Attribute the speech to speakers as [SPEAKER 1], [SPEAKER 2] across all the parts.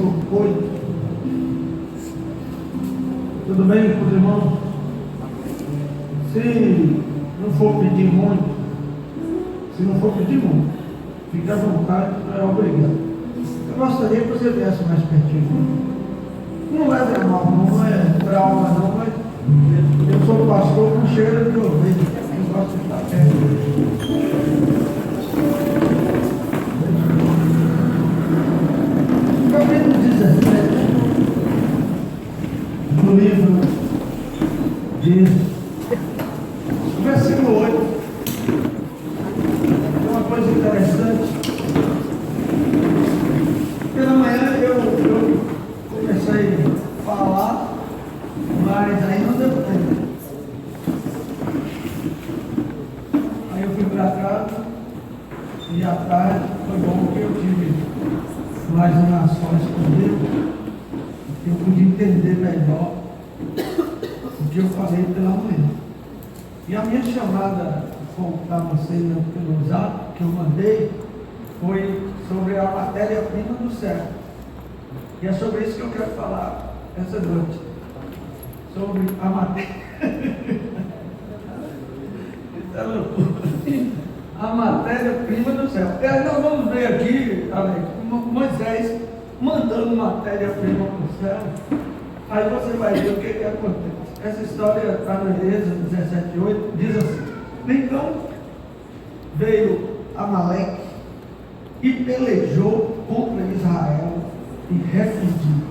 [SPEAKER 1] versículo 8. Tudo bem com os irmãos? Se não for pedir muito, fique à vontade, não é obrigado. Eu gostaria que você viesse mais pertinho. Não leve a mal, não é por alma não, mas eu sou pastor com cheiro de ovelha. Eu gosto de estar perto. Capítulo 17 do livro de versículo 8. É uma coisa interessante. Pela manhã eu comecei a falar, mas aí não deu tempo. Aí eu fui para casa e à tarde foi bom que eu tive mais orações com Deus. Eu pude entender melhor o que eu falei pela manhã. E a minha chamada para você pelo zap que eu mandei foi sobre a matéria-prima do céu. E é sobre isso que eu quero falar essa noite. Sobre a matéria. A matéria-prima do céu. Nós vamos ver aqui, Alex, Moisés mandando matéria-prima para o céu. Aí você vai ver o que acontece. Essa história está no Êxodo 17:8, diz assim: então veio Amaleque e pelejou contra Israel e refugiu.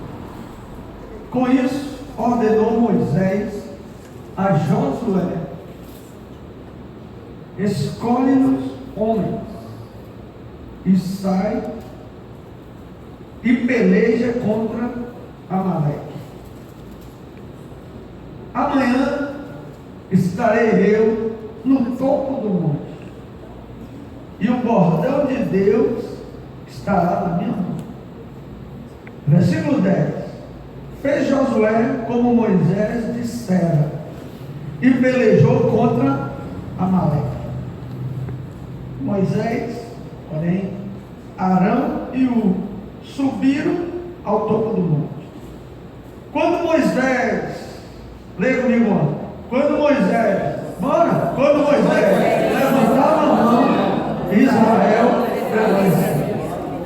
[SPEAKER 1] Com isso, ordenou Moisés a Josué: escolhe-nos homens e sai e peleja contra Amaleque. Amanhã estarei eu no topo do monte, e o bordão de Deus estará na minha mão. Versículo 10. Fez Josué como Moisés dissera, e pelejou contra Amaleque. Moisés, porém, Arão e Ur subiram ao topo do monte. Quando Moisés, leia comigo, quando Moisés levantava a mão, Israel prevalecia.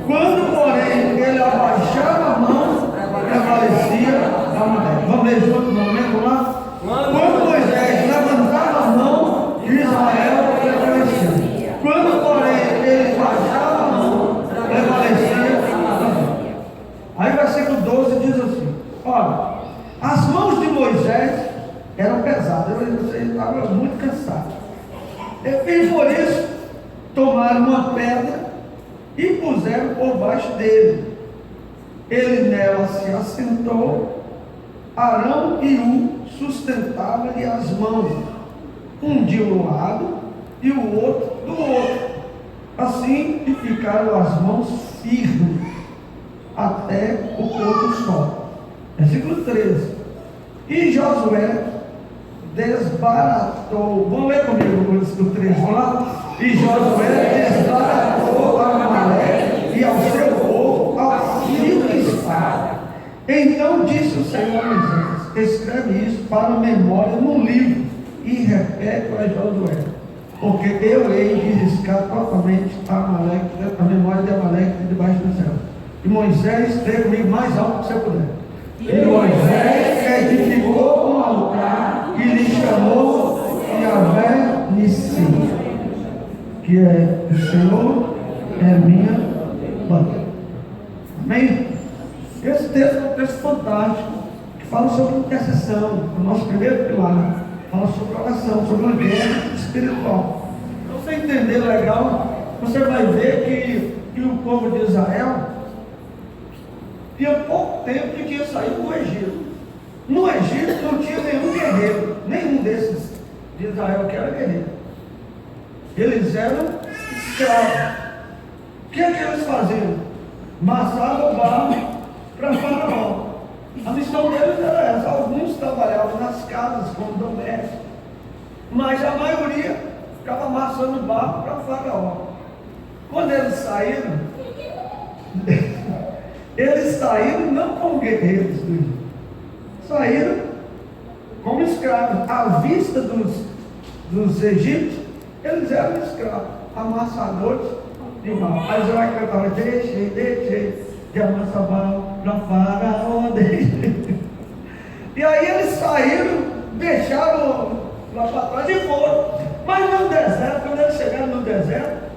[SPEAKER 1] Quando, porém, ele abaixava a mão, prevalecia Amaleque. Vamos ler junto no momento lá? Quando Moisés levantava a mão, Israel prevalecia. Quando, porém, ele baixava a mão, prevalecia Amaleque. Aí o versículo 12 diz assim: olha, as mãos de Moisés eram pesadas, ele estava muito cansado. E por isso tomaram uma pedra e puseram por baixo dele. Ele nela se assentou. Arão e Ur sustentavam-lhe as mãos, um de um lado e o outro do outro. Assim que ficaram as mãos firmes até o pôr do sol. Versículo 13. E Josué desbaratou. Vamos ler comigo o versículo 13, vamos lá? E Josué desbaratou a Amaleque e ao seu povo ao fio de espada. Então disse o Senhor a Moisés: escreve isso para memória no livro e repete a Josué, porque eu hei de riscar totalmente a memória de Amaleque debaixo do céu. E Moisés escreve comigo mais alto que você puder. E Moisés edificou um altar e lhe chamou Yahvé Nissi, que é o Senhor é minha bandeira. Amém? Esse texto é um texto fantástico, que fala sobre intercessão, o nosso primeiro pilar. Fala sobre oração, sobre uma guerra espiritual. Para você entender legal, você vai ver que o povo de Israel tinha pouco tempo que tinha saído do Egito. No Egito não tinha nenhum guerreiro, nenhum desses de Israel que era guerreiro. Eles eram escravos. O que é que eles faziam? Amassavam o barro para Faraó. A missão deles era essa. Alguns trabalhavam nas casas como domésticos, mas a maioria ficava amassando barro para Faraó. Quando eles saíram, eles saíram não como guerreiros do Egito, saíram como escravos. À vista dos egípcios, eles eram escravos, amassadores de mal. Aí você vai cantar, deixei de amassar mal para faraó, deixei. E aí eles saíram, deixaram lá para trás e foram. Mas no deserto, quando eles chegaram no deserto,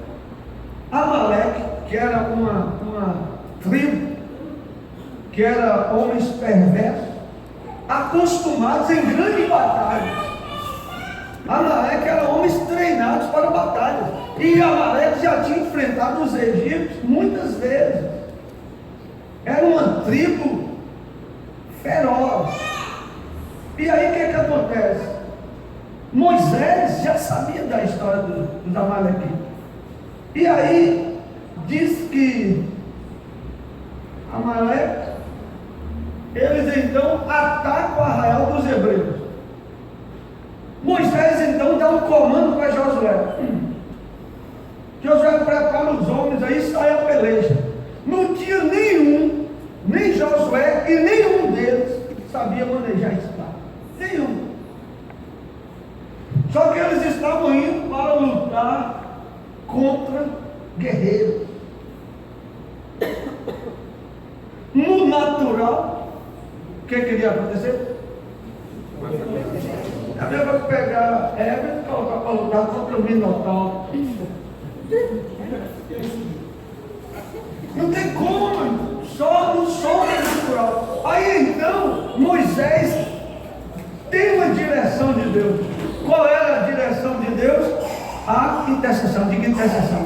[SPEAKER 1] Amaleque, que era uma tribo, que era homens perversos, acostumados em grandes batalhas. Amaleque era homens treinados para batalhas. E Amaleque já tinha enfrentado os egípcios muitas vezes. Era uma tribo feroz. E aí o que acontece? Moisés já sabia da história dos Amalequitas. E aí diz que Amaleque, eles então atacam o arraial dos hebreus. Moisés então dá um comando para Josué. Josué prepara os homens, aí sai a peleja. Não tinha nenhum, nem Josué e nenhum deles sabia manejar espada. Nenhum. Só que eles estavam indo para lutar contra guerreiros. No natural, o que queria acontecer? A minha vai pegar Eva e colocar para lutar contra o Minotauro. Não tem como, só no sobrenatural. Aí então, Moisés tem uma direção de Deus. Qual era a direção de Deus? A intercessão. Diga intercessão.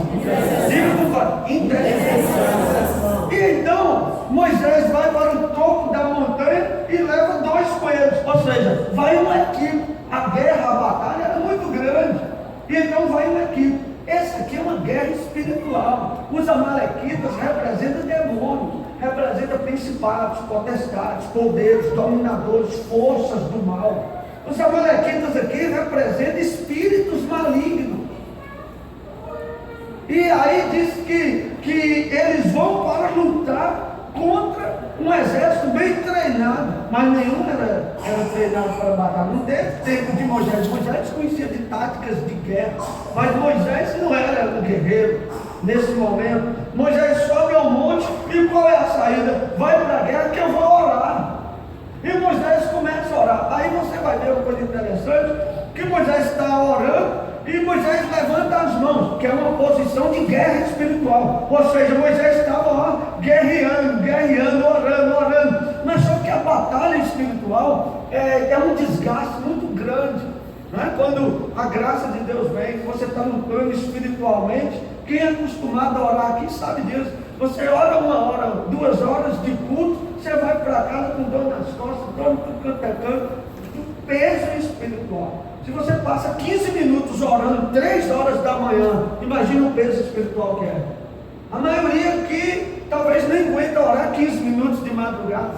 [SPEAKER 1] Diga por favor, intercessão. E então, Moisés vai para o topo da montanha e leva 2 coelhos. Ou seja, vai uma equipe. A guerra, a batalha era muito grande. E então vai uma equipe. Essa aqui é uma guerra espiritual. Os amalequitas representam demônios, representam principados, potestades, poderes, dominadores, forças do mal. Os amalequitas aqui representam espíritos malignos. E aí diz que eles vão para lutar contra um exército bem treinado, mas nenhum era treinado para batalha. Não teve tempo de Moisés. Moisés conhecia de táticas de guerra, mas Moisés não era um guerreiro nesse momento. Moisés sobe ao monte e qual é a saída? Vai para a guerra que eu vou orar. E Moisés começa a orar. Aí você vai ver uma coisa interessante, que Moisés está orando e Moisés levanta as mãos, que é uma posição de guerra espiritual. Ou seja, Moisés estava guerreando, orando. Mas só que a batalha espiritual é um desgaste muito grande. Não é? Quando a graça de Deus vem, você está lutando espiritualmente. Quem é acostumado a orar aqui sabe disso. Você ora 1 hora, 2 horas de culto, você vai para casa com dor nas costas, dor no tudo quanto é canto, peso espiritual. Se você passa 15 minutos orando 3 horas da manhã, imagina o peso espiritual que é. A maioria aqui talvez nem aguenta orar 15 minutos de madrugada,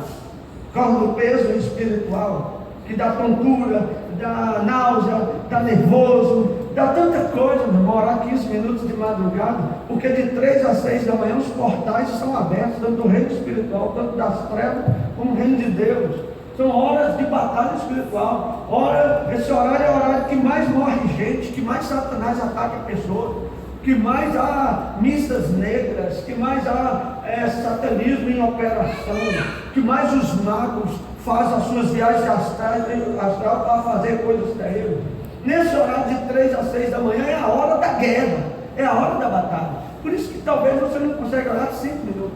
[SPEAKER 1] por causa do peso espiritual, que dá tontura, dá náusea, dá nervoso, dá tanta coisa, meu irmão, orar 15 minutos de madrugada, porque de 3 a 6 da manhã os portais são abertos, tanto do reino espiritual, tanto das trevas, como do reino de Deus. São horas de batalha espiritual. Esse horário é o horário que mais morre gente, que mais Satanás ataca pessoas, que mais há missas negras, que mais há satanismo em operação, que mais os magos fazem as suas viagens astrais para fazer coisas terríveis. Nesse horário de 3 a 6 da manhã é a hora da guerra, é a hora da batalha. Por isso que talvez você não consiga orar 5 minutos.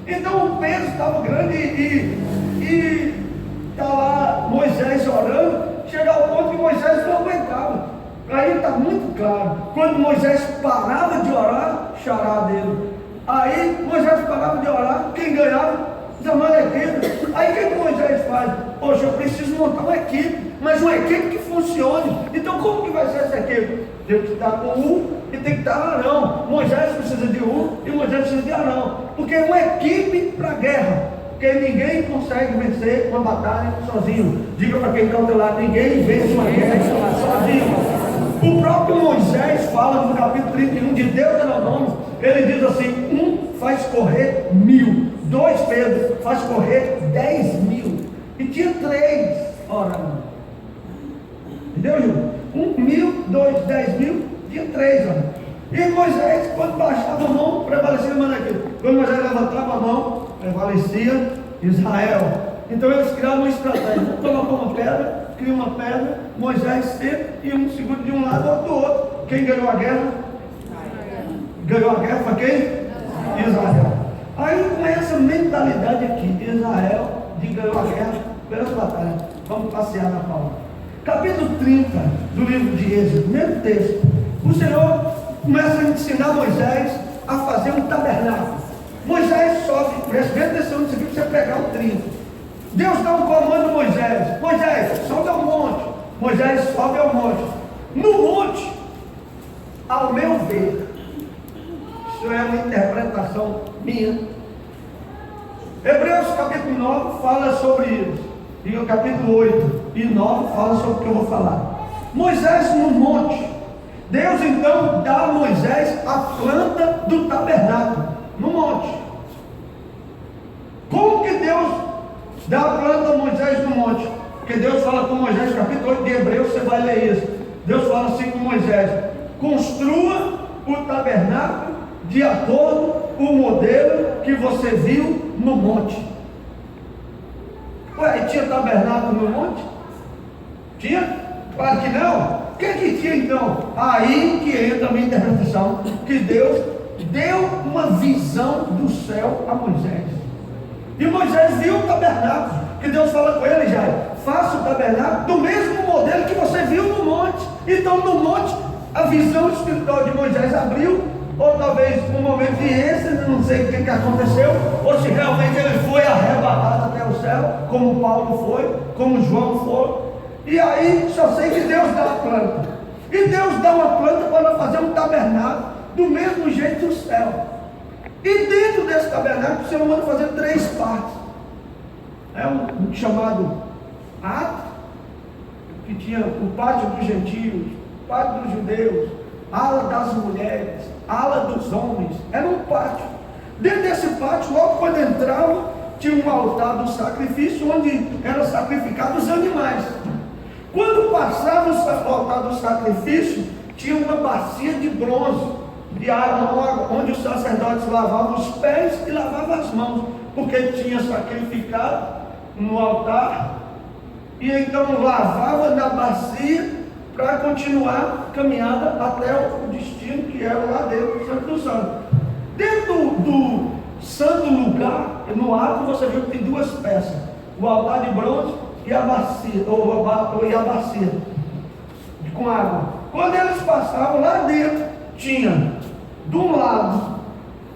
[SPEAKER 1] Então o peso estava grande e está lá Moisés orando, chega ao ponto que Moisés não aguentava. Aí está muito claro, quando Moisés parava de orar, xará dele. Aí Moisés parava de orar, quem ganhava? Os amalequitas. Aí o que Moisés faz? Poxa, eu preciso montar uma equipe, mas uma equipe que funcione. Então como que vai ser essa equipe? Tem que estar com e tem que estar Arão. Moisés precisa de e Moisés precisa de Arão, porque é uma equipe para a guerra. Porque ninguém consegue vencer uma batalha sozinho. Diga para quem está ao teu lado, ninguém vence uma guerra sozinho. O próprio Moisés fala no capítulo 31 de Deuteronômio, ele diz assim: 1 faz correr 1000, 2 Pedro faz correr 10.000. E tinha 3 orando. Entendeu, Ju? 1.000, 2, 10.000, tinha 3 orando. E Moisés, quando baixava a mão, prevalecia, mano, aqui. Quando Moisés levantava a mão, prevalecia Israel. Então eles criaram uma estratégia. Colocou uma pedra, cria uma pedra, Moisés sempre e um segundo de um lado, outro do outro. Quem ganhou a guerra? Ganhou a guerra foi quem? Israel. Aí com essa mentalidade aqui, Israel de ganhou a guerra pelas batalhas. Vamos passear na palavra. Capítulo 30 do livro de Êxodo, primeiro texto. O Senhor começa a ensinar Moisés a fazer um tabernáculo. Moisés sobe, presta bem atenção nisso aqui para você pegar o 30. Deus dá um comando a Moisés: Moisés, sobe ao monte. Moisés sobe ao monte. No monte, ao meu ver, isso é uma interpretação minha. Hebreus capítulo 9 fala sobre isso. E o capítulo 8 e 9 fala sobre o que eu vou falar. Moisés no monte. Deus então dá a Moisés a planta do tabernáculo no monte. Como que Deus dá a planta a Moisés no monte? Porque Deus fala com Moisés, capítulo 8 de Hebreus, você vai ler isso. Deus fala assim com Moisés: construa o tabernáculo de acordo com o modelo que você viu no monte. Ué, tinha tabernáculo no monte? Tinha? Claro que não. O que tinha então? Aí que entra a minha interpretação, que Deus deu uma visão do céu a Moisés. E Moisés viu o tabernáculo, que Deus fala com ele: já faça o tabernáculo do mesmo modelo que você viu no monte. Então no monte a visão espiritual de Moisés abriu. Ou talvez um momento de êxtase, não sei o que aconteceu, ou se realmente ele foi arrebatado até o céu, como Paulo foi, como João foi. E aí só sei que Deus dá a planta. E Deus dá uma planta para fazer um tabernáculo do mesmo jeito do céu. E dentro desse tabernáculo o Senhor manda fazer 3 partes. É um chamado ato, que tinha o pátio dos gentios, o pátio dos judeus, ala das mulheres, ala dos homens. Era um pátio. Dentro desse pátio, logo quando entrava, tinha um altar do sacrifício, onde eram sacrificados os animais. Quando passava o altar do sacrifício, tinha uma bacia de bronze, de água, onde os sacerdotes lavavam os pés e lavavam as mãos, porque tinha sacrificado no altar, e então lavava na bacia para continuar a caminhada até o destino, que era lá dentro do Santo dos Santos. Dentro do santo lugar, no ato, você viu que tem 2 peças: o altar de bronze e a bacia, ou a bacia com água. Quando eles passavam lá dentro, tinha de um lado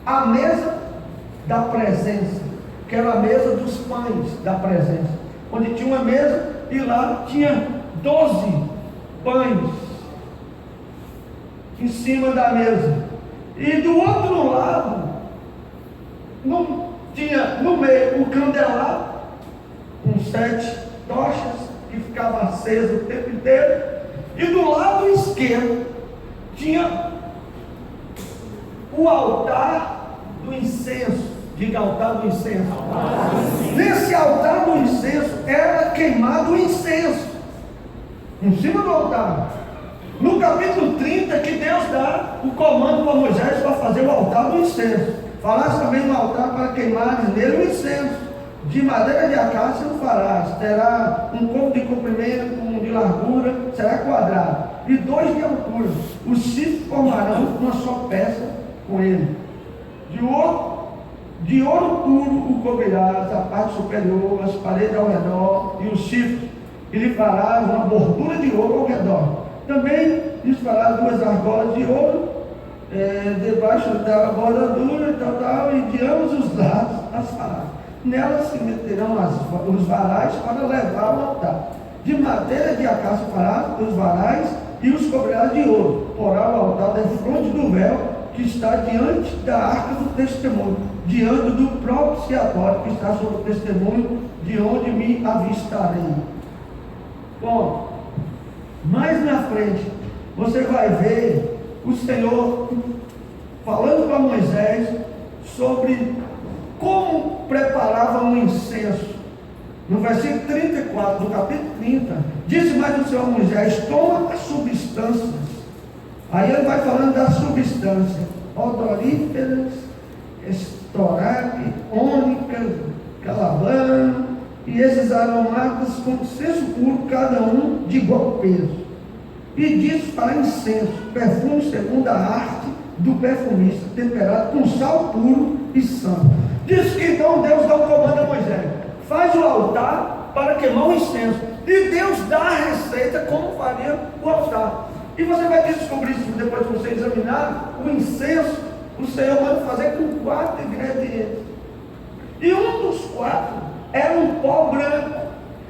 [SPEAKER 1] a mesa da presença, que era a mesa dos pães da presença, onde tinha uma mesa e lá tinha 12 pães em cima da mesa. E do outro lado tinha no meio o candelabro com 7 tochas que ficava aceso o tempo inteiro. E do lado esquerdo tinha o altar do incenso. Diga, altar do incenso. Nesse altar do incenso era queimado o incenso em cima do altar. No capítulo 30 que Deus dá o comando para Moisés para fazer o altar do incenso. Falasse também no altar para queimares nele o incenso. De madeira de acácia o farás. Terá um corpo de comprimento, um de largura, será quadrado, e 2 de altura. Os chifres formarão uma só peça com ele. De ouro puro o cobrirás, a parte superior, as paredes ao redor e os chifres. E lhe farás uma bordura de ouro ao redor. Também lhe farás 2 argolas de ouro debaixo da bordadura e de ambos os lados as farás. Nelas se meterão os varais para levar ao altar. De madeira de acácia farás os varais e os cobrirás de ouro. Porá o altar defronte do véu que está diante da arca do testemunho, diante do propiciatório que está sobre o testemunho, de onde me avistarei. Bom, mais na frente você vai ver o Senhor falando para Moisés sobre como preparava um incenso. No versículo 34, do capítulo 30, disse mais o Senhor a Moisés: toma as substâncias. Aí ele vai falando da substância: odoríferas, estoraque, ônica, calabano, e esses aromatas com incenso puro, cada um de igual peso. E diz para incenso, perfume segundo a arte do perfumista, temperado com sal puro e santo. Diz que então Deus dá um comando a Moisés: faz o altar para queimar o incenso. E Deus dá a receita como faria o altar. E você vai descobrir isso depois que você examinar. O incenso, o Senhor manda fazer com 4 ingredientes. E um dos 4 era um pó branco.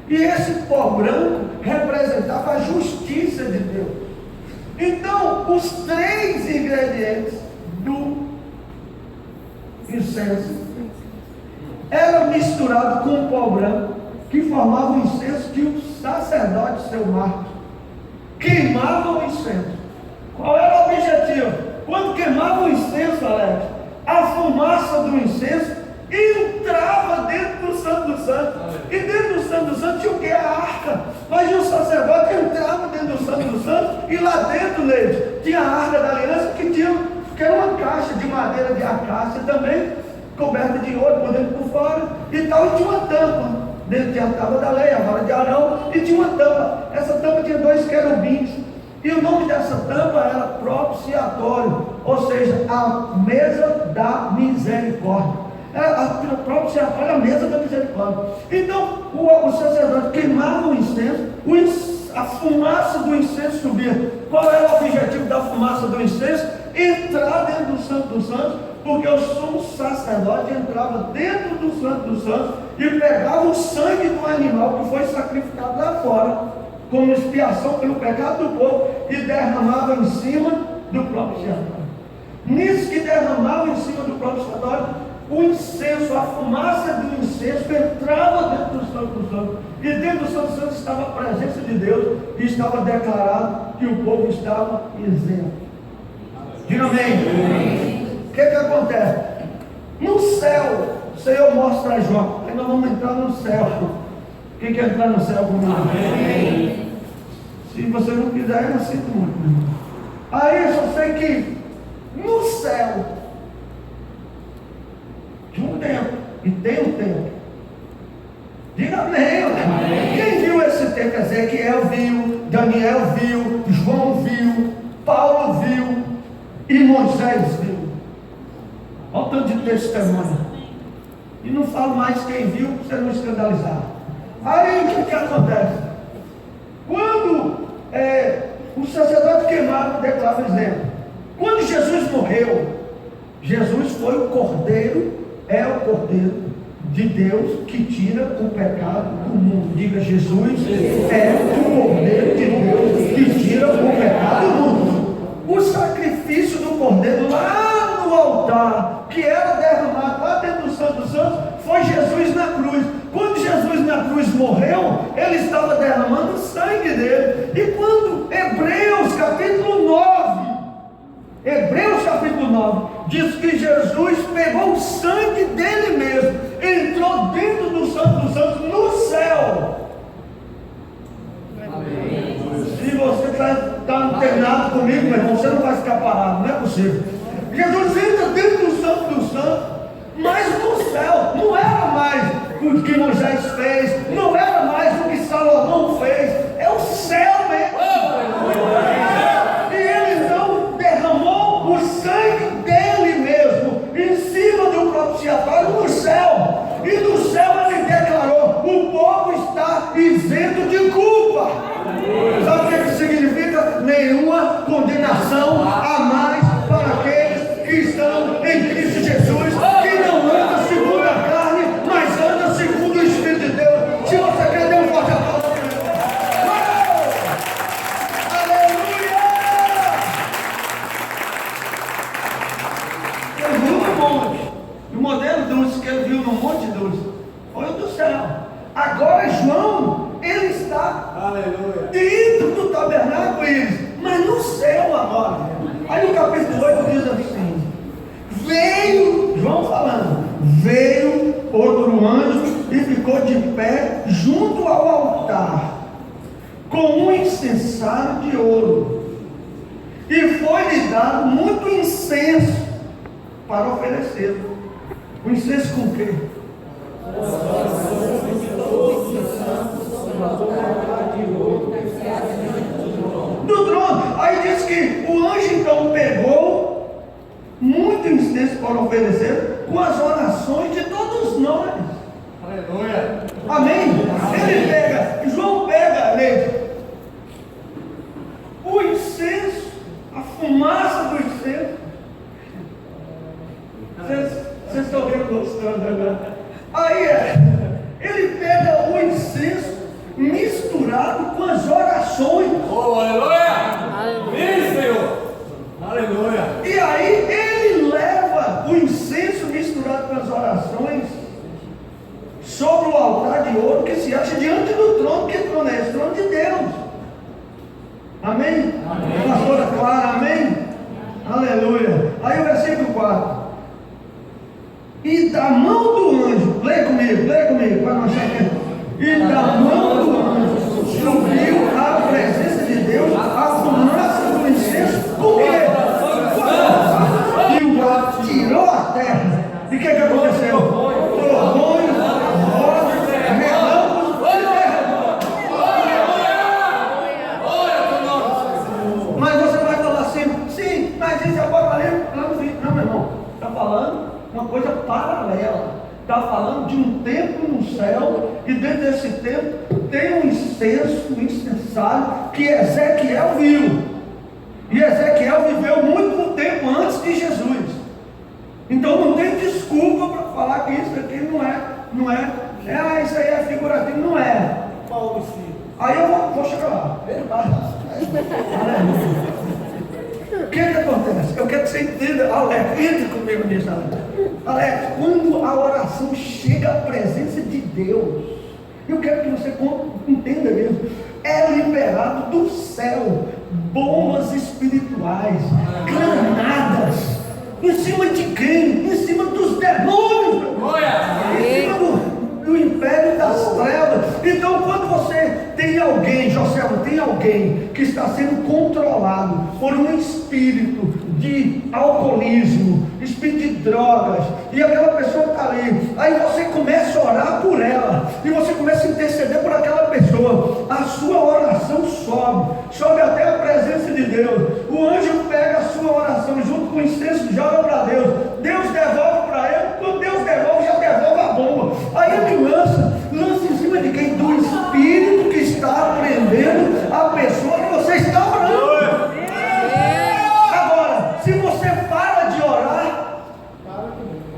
[SPEAKER 1] E esse pó branco representava a justiça de Deus. Então, os 3 ingredientes do incenso eram misturados com o pó branco, que formava o incenso que o sacerdote, seu Marcos, queimava o incenso. Qual era o objetivo? Quando queimava o incenso, Alex, a fumaça do incenso entrava dentro do Santo dos Santos. E dentro do Santo dos Santos tinha o que? A arca. Mas o sacerdote entrava dentro do Santo dos Santos, e lá dentro, Leite, tinha a arca da aliança, que era uma caixa de madeira de acácia também, coberta de ouro por dentro e por fora, e tal, e tinha uma tampa. Dentro tinha a tábua da lei, a vara de Arão, e tinha uma tampa. Essa tampa tinha 2 querubins, e o nome dessa tampa era propiciatório, ou seja, a mesa da misericórdia. A propiciatória, a mesa da misericórdia. Então, o sacerdote queimava o incenso, a fumaça do incenso subia. Qual era o objetivo da fumaça do incenso? Entrar dentro do Santo dos Santos, porque o sumo sacerdote entrava dentro do Santo dos Santos e pegava o sangue do animal que foi sacrificado lá fora, como expiação pelo pecado do povo, e derramava em cima do propiciatório. Nisso que derramava em cima do propiciatório, o incenso, a fumaça do incenso entrava dentro do Santo dos Santos, e dentro do Santo dos Santos estava a presença de Deus, e estava declarado que o povo estava isento. Diga amém. O que acontece? No céu, o Senhor mostra a João. Aí nós vamos entrar no céu. Quem quer entrar no céu comigo? Amém. Se você não quiser, eu não sinto muito. Aí eu só sei que no céu tinha um templo, e tem um templo. Diga amém. Quem viu esse templo? Ezequiel viu, Daniel viu, João viu, Paulo viu e Moisés viu. Olha o tanto de testemunho. E não falo mais quem viu, para você não escandalizar. Aí o que acontece? Quando o sacerdote queimado declara dizendo: quando Jesus morreu, Jesus foi o Cordeiro, é o Cordeiro de Deus que tira o pecado do mundo. Diga: Jesus é o Cordeiro de Deus que tira o pecado do mundo. O sacrifício do Cordeiro lá no altar, que era derramado lá dentro do Santo dos Santos, foi Jesus na cruz. Quando Jesus na cruz morreu, ele estava derramando o sangue dele. E quando Hebreus capítulo 9 diz que Jesus pegou o sangue dele mesmo, entrou dentro do Santo dos Santos no céu. Amém. Se você está internado comigo, meu irmão, você não vai ficar parado, não é possível. Jesus entra dentro do Santo dos Santos, mas no céu. Não era mais o que Moisés fez, não era mais o que Salomão fez, é o céu mesmo. E ele então derramou o sangue dele mesmo em cima do propiciatório no céu. E no céu ele declarou: o povo está isento de culpa. Sabe o que significa? Nenhuma condenação a mais para aqueles que estão em Cristo Jesus, que não anda segundo a carne, mas anda segundo o Espírito de Deus. Se você quer, dê um forte aplauso. Aleluia! Ele viu no monte. O modelo dos que ele viu no monte dos foi o do céu. Agora João, ele está dentro do tabernáculo, mas no céu agora. Aí no capítulo 8 diz assim: veio, João falando, veio outro ficou de pé junto ao altar, com um incensário de ouro, e foi-lhe dado muito incenso para oferecer. O incenso com o quê? Do trono. Aí diz que o anjo então pegou muito incenso para oferecer, com as orações de todos nós.
[SPEAKER 2] Aleluia.
[SPEAKER 1] Amém? Ele pega, João pega, leite, o incenso, a fumaça do incenso. Vocês estão vendo gostando, né? Aí ele pega o incenso misturado com as orações.
[SPEAKER 2] Oh, aleluia! Vem, Senhor! Aleluia!
[SPEAKER 1] E aí ele leva o incenso misturado com as orações sobre o altar de ouro que se acha diante do trono. Que trono é esse? Trono de Deus. Amém? Amém. Pastora Clara, amém? Aleluia. Aí o versículo 4. E da mão do anjo, leia comigo, para não achar que... E da mão do anjo subiu à presença de Deus a fumaça do incenso. Por quê? E o ar tirou a terra. E o que aconteceu? Trovões, vozes, relâmpagos e terra. Mas você vai falar assim, sim, mas isso é Apocalipse. Não, meu irmão, está falando uma coisa paralela. Está falando de um templo no céu, e dentro desse templo tem um incenso, um incensário que Ezequiel viu. E Ezequiel viveu muito tempo antes de Jesus. Então não tem desculpa para falar que isso aqui não é. Isso aí é figurativo, não é. Aí eu vou chegar lá. O que acontece? Eu quero que você entenda, Alex, entre comigo nisso, Alex, quando a oração chega à presença de Deus, eu quero que você entenda mesmo, é liberado do céu bombas espirituais, granadas, em cima de quem? Em cima dos demônios, em cima do império das trevas. Então quando você tem alguém, Joselma, tem alguém que está sendo controlado por um espírito de alcoolismo, espírito de drogas, e aquela pessoa está ali, aí você começa a orar por ela, e você começa a interceder por aquela pessoa, a sua oração sobe até a presença de Deus. O anjo pega a sua oração junto com o incenso, joga para Deus, Deus devolve para ele. Quando Deus devolve, já devolve a bomba. Aí ele lança em cima de quem? Do espírito que está prendendo a pessoa que você está orando. Agora, se você para de orar,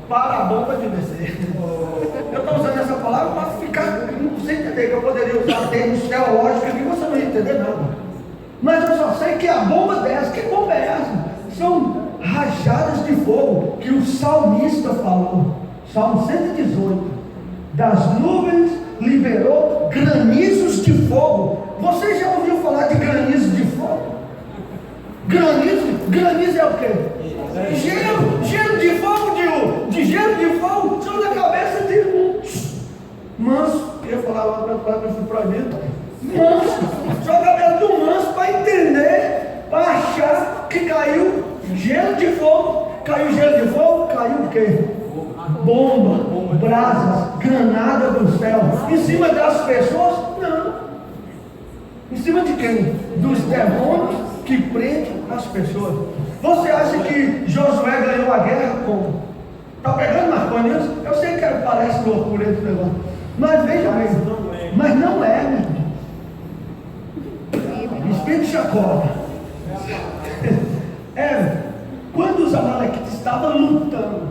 [SPEAKER 1] para a bomba de descer. Eu estou usando essa palavra para ficar, você entender que eu poderia usar termos teológicos aqui, você não ia entender nada. Mas eu só sei que a bomba desce. Que bomba é essa? São rajadas de fogo que o salmista falou. Salmo 118. Das nuvens liberou granizos de fogo. Você já ouviu falar de granizo de fogo? Granizo é o quê? Gelo de fogo, de gelo de fogo sobre a cabeça de um manso. Eu ia falar lá para o fui proibido. Manso, sobre a cabeça do manso, para entender, para achar que caiu gelo de fogo. Caiu gelo de fogo, caiu o quê? Bomba, brasas, granada do céu. Em cima das pessoas? Não. Em cima de quem? Dos demônios que prendem as pessoas. Você acha que Josué ganhou a guerra como? Está pegando nas coisas? Eu sei que parece loucura esse negócio, mas veja bem, mas não é, meu irmão. Espírito chacoalha. Quando os amalequitas estavam lutando,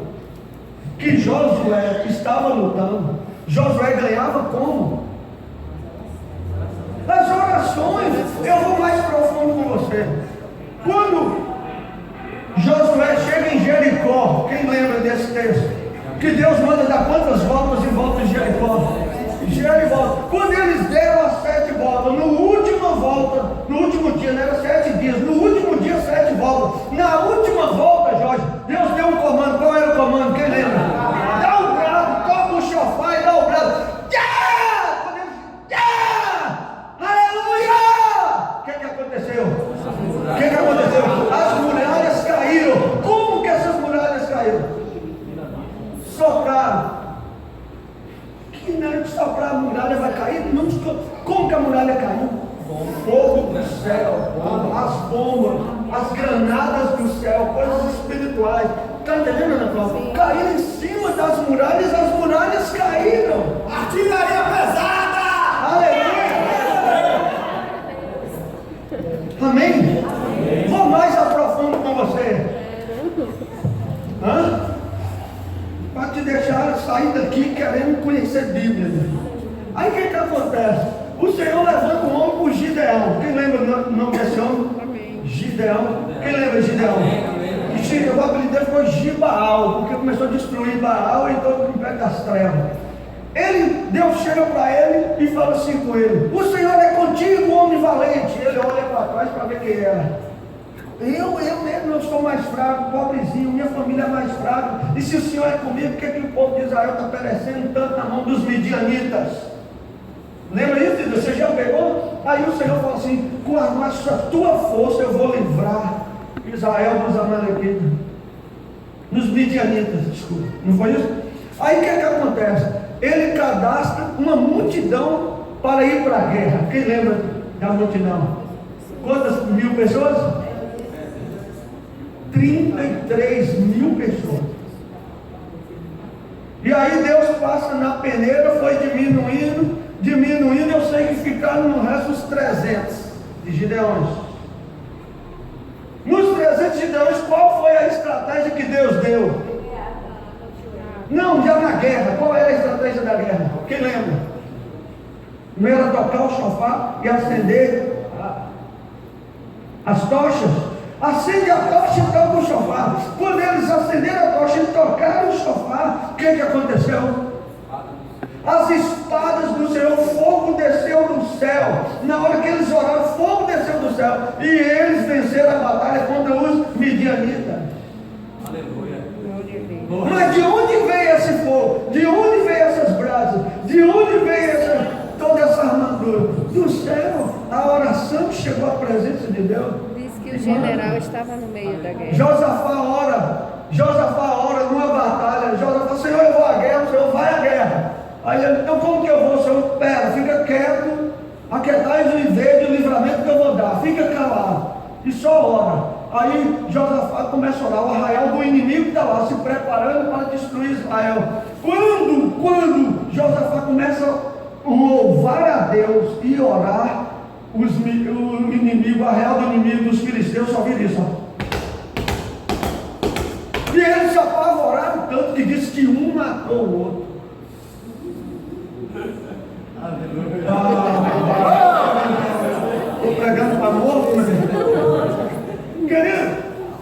[SPEAKER 1] que Josué estava lutando, Josué ganhava como? As orações. Eu vou mais profundo com você. Quando Josué chega em Jericó, quem lembra desse texto? Que Deus manda dar quantas voltas em volta de Jericó? Jericó. Quando eles deram as 7 voltas, no último dia, não era 7 dias, no último dia 7 voltas. Na última volta, Jorge, Deus deu um comando. Qual era o comando? Quem lembra? Dá o brado, toca o chofar e dá o brado. Está entendendo, Ana Cláudia? Caíram em cima das muralhas, as muralhas caíram.
[SPEAKER 2] Artilharia pesada!
[SPEAKER 1] Aleluia! Amém? Vou mais aprofundo com você. Para te deixar sair daqui querendo conhecer Bíblia. Aí o que acontece? O Senhor levanta um homem por Gideão. Quem lembra o nome desse homem? Gideão. Quem lembra Gideão? O apelido dele foi Gibaal, porque começou a destruir Baal e todo o império das trevas. Deus chega para ele e fala assim com ele: o Senhor é contigo, homem valente. Ele olha para trás para ver quem era. Eu mesmo eu sou mais fraco, pobrezinho, minha família é mais fraca. E se o Senhor é comigo, por que o povo de Israel está perecendo tanto na mão dos midianitas? Lembra isso? Você já pegou? Aí o Senhor fala assim: com a tua força eu vou livrar Israel dos amalequitas, dos midianitas, desculpa. Não foi isso? Aí o que acontece? Ele cadastra uma multidão para ir para a guerra. Quem lembra da multidão? Quantas mil pessoas? 33 mil pessoas. E aí Deus passa na peneira, foi diminuindo, eu sei que ficaram no resto os 300 de Gideões. Nos 300 Gideões, qual foi a estratégia que Deus deu? Não, já na guerra, qual era a estratégia da guerra? Quem lembra? Não era tocar o chofar e acender as tochas? Acende a tocha e toca o chofar. Quando eles acenderam a tocha e tocaram o chofar, o que aconteceu? As espadas do Senhor, fogo desceu do céu. Na hora que eles oraram, fogo desceu do céu. E eles venceram a batalha contra os midianitas.
[SPEAKER 2] Aleluia.
[SPEAKER 1] Mas de onde veio esse fogo? De onde veio essas brasas? De onde veio toda essa armadura? Do céu. A oração que chegou à presença de Deus.
[SPEAKER 3] Diz que o general estava no meio da guerra.
[SPEAKER 1] Josafá ora numa batalha. Josafá fala: Senhor, eu vou à guerra. O Senhor vai à guerra. Aí ele: então como que eu vou? Senhor, pera, fica quieto. Aquietai e vede o livramento que eu vou dar. Fica calado. E só ora. Aí Josafá começa a orar. O arraial do inimigo está lá se preparando para destruir Israel. Quando Josafá começa a louvar a Deus e orar, o inimigo, o arraial do inimigo dos filisteus só vira isso. E eles se apavoraram tanto que disse que um matou o outro. Estou pregando para morto, meu irmão. Querido,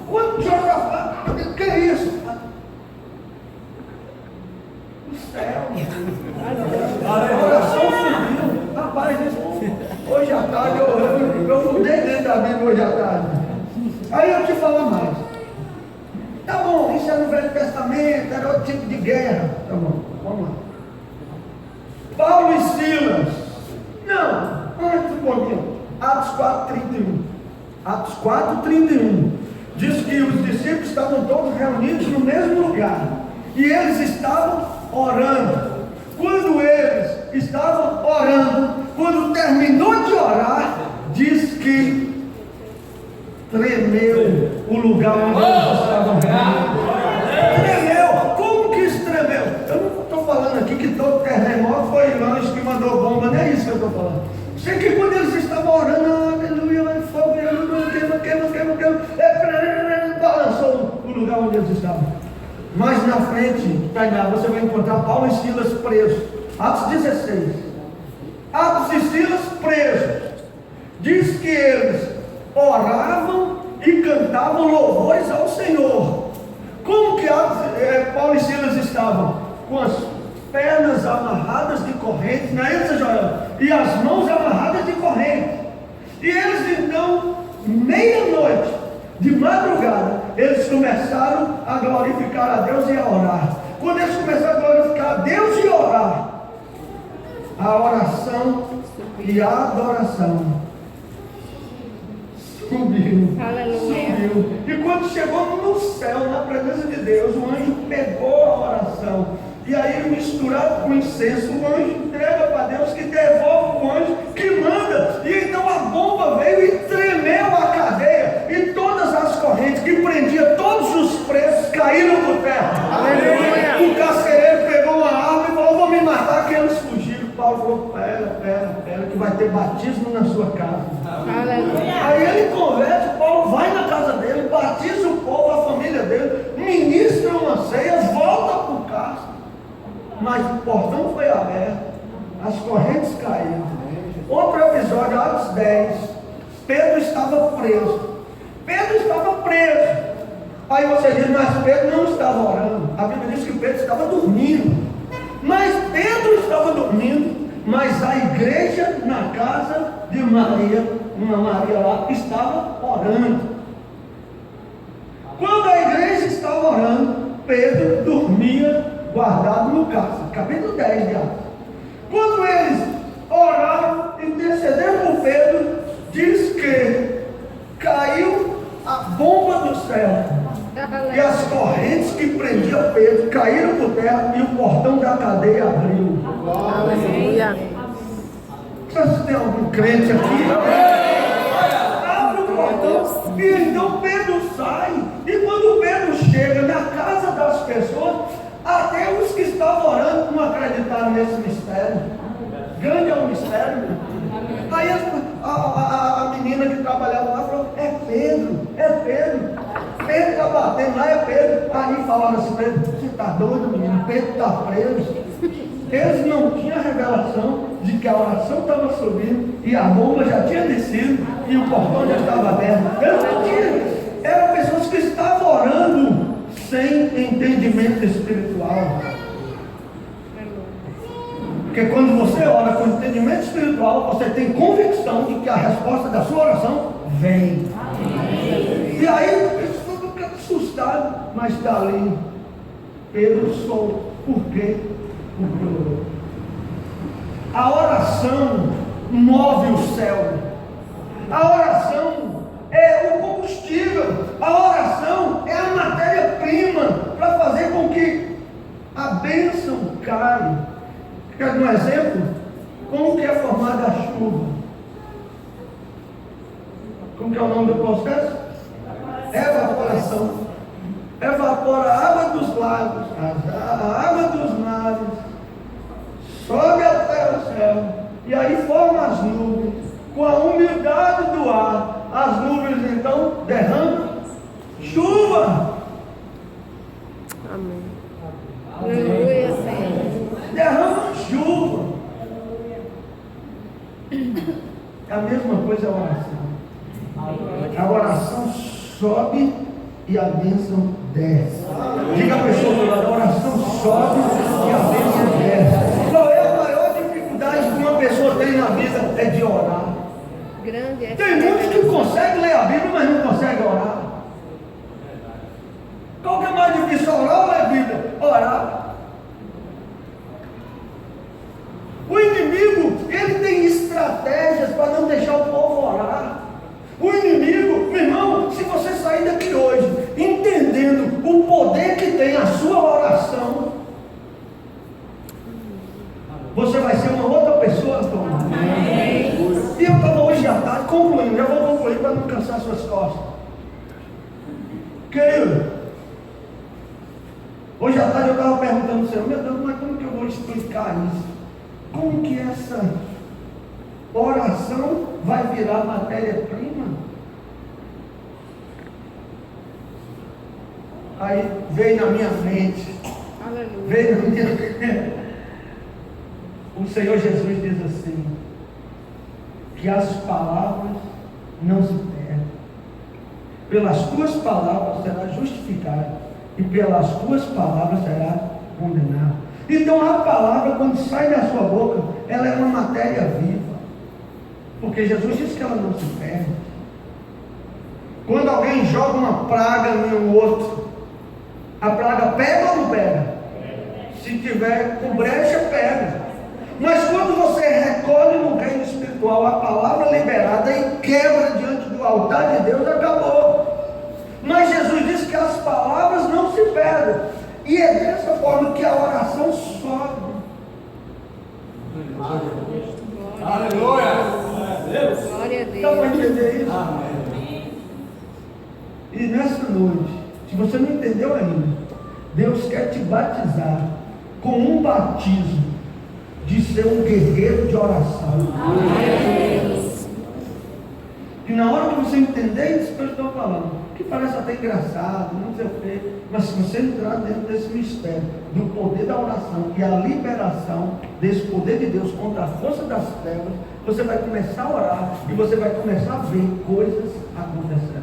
[SPEAKER 1] quando Josafá, que é isso? O céu. A oração subiu. Rapaz, hoje à tarde eu mudei dentro da Bíblia hoje à tarde. Aí eu te falo mais. Tá bom, isso é no Velho Testamento, era outro tipo de guerra. Tá bom, vamos lá. Paulo e Silas. Não, antes um pouquinho. Atos 4:31. Atos 4:31. Diz que os discípulos estavam todos reunidos no mesmo lugar. E eles estavam orando. Quando eles estavam orando, quando terminou de orar, diz que tremeu o lugar onde eles estavam reunidos. Tremeu. Como que isso tremeu? Eu não estou falando aqui que todo terremoto foi anjo que mandou bomba. Não é isso que eu estou falando. Sei que quando eles estavam orando, aleluia, fogo, queima, balançou o lugar onde eles estavam. Mais na frente, Tainá, você vai encontrar Paulo e Silas presos. Atos 16. Atos e Silas presos. Diz que eles oravam e cantavam louvores ao Senhor. Como que Paulo e Silas estavam? Com as pernas amarradas de correntes, não é isso, Joel? E as mãos amarradas de correntes. E eles então, meia-noite, de madrugada, eles começaram a glorificar a Deus e a orar. Quando eles começaram a glorificar a Deus e orar, a oração e a adoração subiu. E quando chegou no céu, na presença de Deus, o anjo pegou a oração. E aí, misturado com incenso, o anjo entrega para Deus, que devolve o anjo, que manda. E então a bomba veio e tremeu a cadeia. E todas as correntes que prendiam todos os presos caíram. ter batismo na sua casa.
[SPEAKER 3] Aleluia.
[SPEAKER 1] Aí ele converte, Paulo vai na casa dele, batiza o povo, a família dele, ministra uma ceia, volta para o castro. Mas o portão foi aberto, as correntes caíram. Outro episódio, Atos 10, Pedro estava preso. Pedro estava preso. Aí você diz, mas Pedro não estava orando. A Bíblia diz que Pedro estava dormindo. Mas Pedro estava dormindo, mas a igreja na casa de Maria, uma Maria lá, estava orando. Quando a igreja estava orando, Pedro dormia guardado no castro. Capítulo 10 de Atos. Quando eles oraram, intercederam por Pedro, diz que caiu a bomba do céu. E as correntes que prendiam Pedro caíram por terra e o portão da cadeia abriu.
[SPEAKER 3] Aleluia.
[SPEAKER 1] Se tem algum crente aqui, abre o portão e então Pedro sai. E quando Pedro chega na casa das pessoas, até os que estavam orando não acreditaram nesse mistério. Grande é o mistério. Aí a menina que trabalhava lá falou, é Pedro, é Pedro. Pedro está batendo lá, é Pedro. Aí falaram assim, Pedro, você está doido, menino? Pedro está preso. Eles não tinham a revelação de que a oração estava subindo e a bomba já tinha descido e o portão já estava aberto. Eles não tinham. Eram pessoas que estavam orando sem entendimento espiritual. Porque quando você ora com entendimento espiritual, você tem convicção de que a resposta da sua oração vem. E aí a pessoa fica assustada, mas está ali. Pedro solto. Por quê? Porque orou. A oração move o céu. A oração é o combustível. A oração é a matéria-prima para fazer com que a bênção caia. Quer um exemplo? Como que é formada a chuva? Como que é o nome do processo? Evaporação. Evapora a água dos lagos, a água dos mares, sobe até o céu, e aí forma as nuvens. Com a umidade do ar, as nuvens então derramam chuva.
[SPEAKER 3] Amém. Aleluia, Senhor.
[SPEAKER 1] Derrama chuva. É a mesma coisa a oração. A oração sobe e a bênção desce. Diga a pessoa do lado, a oração sobe e a bênção desce. Qual é a maior dificuldade que uma pessoa tem na vida? É de orar.
[SPEAKER 3] Grande é.
[SPEAKER 1] Tem muitos que conseguem ler a Bíblia, mas não conseguem orar. Qual que é mais difícil, orar ou ler a Bíblia? Orar. O inimigo, ele tem estratégias para não deixar o povo orar. O inimigo, meu irmão, se você sair daqui hoje entendendo o poder que tem a sua oração, você vai ser uma outra pessoa, Antônio. E eu estava hoje à tarde concluindo, já vou concluir para não cansar suas costas. Querido, hoje à tarde eu estava perguntando ao Senhor, meu Deus, mas como que eu vou explicar isso? Como que essa oração vai virar matéria-prima? Aí veio na minha mente,
[SPEAKER 3] Aleluia.
[SPEAKER 1] veio na minha mente. O Senhor Jesus diz assim, que as palavras não se perdem. Pelas tuas palavras será justificado, e pelas tuas palavras será condenado. Então a palavra, quando sai da sua boca, ela é uma matéria viva. Porque Jesus disse que ela não se perde. Quando alguém joga uma praga no outro, a praga pega ou não pega? Se tiver com brecha, pega. Mas quando você recolhe no reino espiritual a palavra liberada e quebra diante do altar de Deus, acabou. Mas Jesus disse que as palavras não se perdem. E é dessa forma que a oração sobe.
[SPEAKER 2] Aleluia!
[SPEAKER 3] Glória a
[SPEAKER 1] Dá para
[SPEAKER 3] Deus.
[SPEAKER 1] entender isso?
[SPEAKER 2] Amém.
[SPEAKER 1] E nessa noite, se você não entendeu ainda, Deus quer te batizar com um batismo de ser um guerreiro de oração. E na hora que você entender isso que eu estou falando, que parece até engraçado, não sei o quê, mas se você entrar dentro desse mistério, do poder da oração e a liberação desse poder de Deus contra a força das trevas, você vai começar a orar e você vai começar a ver coisas acontecendo.